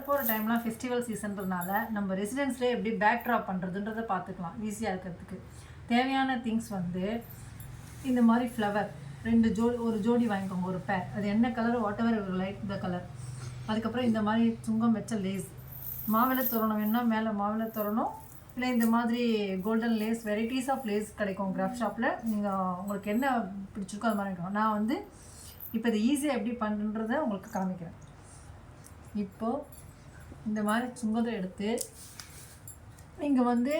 வரப்போகிற டைம்லாம் ஃபெஸ்டிவல் சீசன்றதுனால நம்ம ரெசிடென்ஸ்லேயே எப்படி பேக் ட்ராப் பண்ணுறதுன்றதை பார்த்துக்கலாம் ஈஸியாக இருக்கிறதுக்கு. தேவையான திங்ஸ் வந்து இந்த மாதிரி ஃப்ளவர் ஒரு ஜோடி வாங்கிக்கோங்க, ஒரு பேர். அது என்ன colour, what ever light the colour. அதுக்கப்புறம் இந்த மாதிரி சுங்கம் வச்ச லேஸ், மாவிலை தோரணம் வேணுன்னா மேலே மாவிலை தோரணம், இல்லை இந்த மாதிரி golden lace, varieties of lace கிடைக்கும் கிராஃப்ட் ஷாப்பில். நீங்கள் உங்களுக்கு என்ன பிடிச்சிருக்கோ அது மாதிரி இருக்கும். நான் வந்து இப்போ இது ஈஸியாக எப்படி பண்ணுறதை உங்களுக்கு காமிக்கிறேன். இப்போது இந்த மாதிரி சுங்கத்தை எடுத்து இங்கே வந்து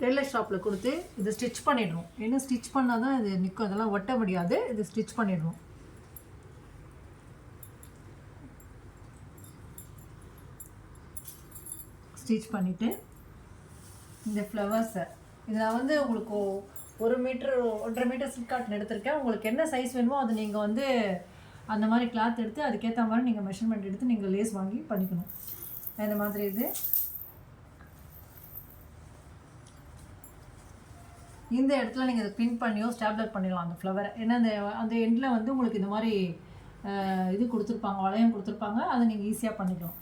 டெய்லர் ஷாப்பில் கொடுத்து இதை ஸ்டிச் பண்ணிடணும். ஏன்னா ஸ்டிச் பண்ணால் தான் இது நிற்கும், அதெல்லாம் ஒட்ட முடியாது. இது ஸ்டிச் பண்ணிடணும். ஸ்டிச் பண்ணிவிட்டு இந்த ஃப்ளவர்ஸை இதில் வந்து உங்களுக்கு 1 மீட்டர் 1.5 மீட்டர் சில்க் காட்டன் எடுத்திருக்கேன். உங்களுக்கு என்ன சைஸ் வேணுமோ அது நீங்கள் வந்து அந்த மாதிரி கிளாத் எடுத்து அதுக்கேற்ற மாதிரி நீங்கள் மெஷர்மெண்ட் எடுத்து நீங்கள் லேஸ் வாங்கி பண்ணிக்கணும். இந்த மாதிரி இது இந்த இடத்துல நீங்கள் இதை பின் பண்ணியோ ஸ்டாப்லர் பண்ணிடலாம் அந்த ஃப்ளவரை. ஏன்னா அந்த எண்டில் வந்து உங்களுக்கு இந்த மாதிரி இது கொடுத்துருப்பாங்க, வளையம் கொடுத்துருப்பாங்க. அதை நீங்கள் ஈஸியாக பண்ணிக்கலாம்.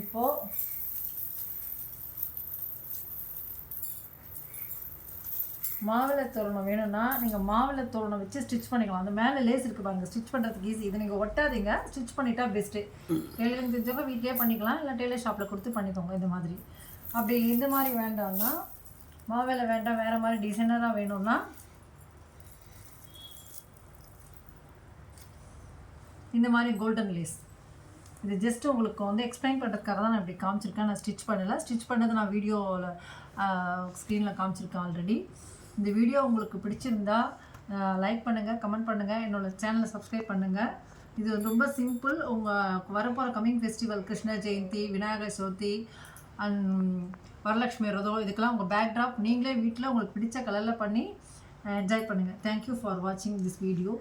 இப்போது மாவிலை தோரணம் வேணும்னா நீங்கள் மாவிலை தோரணம் வச்சு ஸ்டிச் பண்ணிக்கலாம். அந்த மேலே லேஸ் இருக்குது பாருங்கள், ஸ்டிச் பண்ணுறதுக்கு ஈஸி. இதை நீங்கள் ஒட்டாதீங்க, ஸ்டிச் பண்ணிட்டா பெஸ்ட்டு. டெய்லரிங் தெரிஞ்சவங்க வீட்டிலே பண்ணிக்கலாம், இல்லை டெய்லர் ஷாப்பில் கொடுத்து பண்ணிக்கோங்க இந்த மாதிரி. அப்படி இந்த மாதிரி வேண்டாம்னா, மாவிலை வேண்டாம், வேறு மாதிரி டிசைனராக வேணும்னா இந்த மாதிரி கோல்டன் லேஸ். இது ஜஸ்ட் உங்களுக்கு வந்து எக்ஸ்பிளைன் பண்ணுறதுக்காக தான் நான் இப்படி காமிச்சிருக்கேன். நான் ஸ்டிச் பண்ணலை. ஸ்டிச் பண்ணது நான் வீடியோவில் ஸ்க்ரீனில் காமிச்சிருக்கேன் ஆல்ரெடி. இந்த வீடியோ உங்களுக்கு பிடிச்சிருந்தா லைக் பண்ணுங்கள், கமெண்ட் பண்ணுங்கள், என்னோடய சேனலை சப்ஸ்கிரைப் பண்ணுங்கள். இது ரொம்ப சிம்பிள். உங்கள் வரப்போகிற coming festival Krishna Jayanti, Vinayagar Chaturthi and Varalakshmi Vratham, இதுக்கெல்லாம் உங்கள் பேக் ட்ராப் நீங்களே வீட்டில் உங்களுக்கு பிடிச்ச கலரில் பண்ணி என்ஜாய் பண்ணுங்கள். தேங்க்யூ ஃபார் வாட்சிங் திஸ் வீடியோ.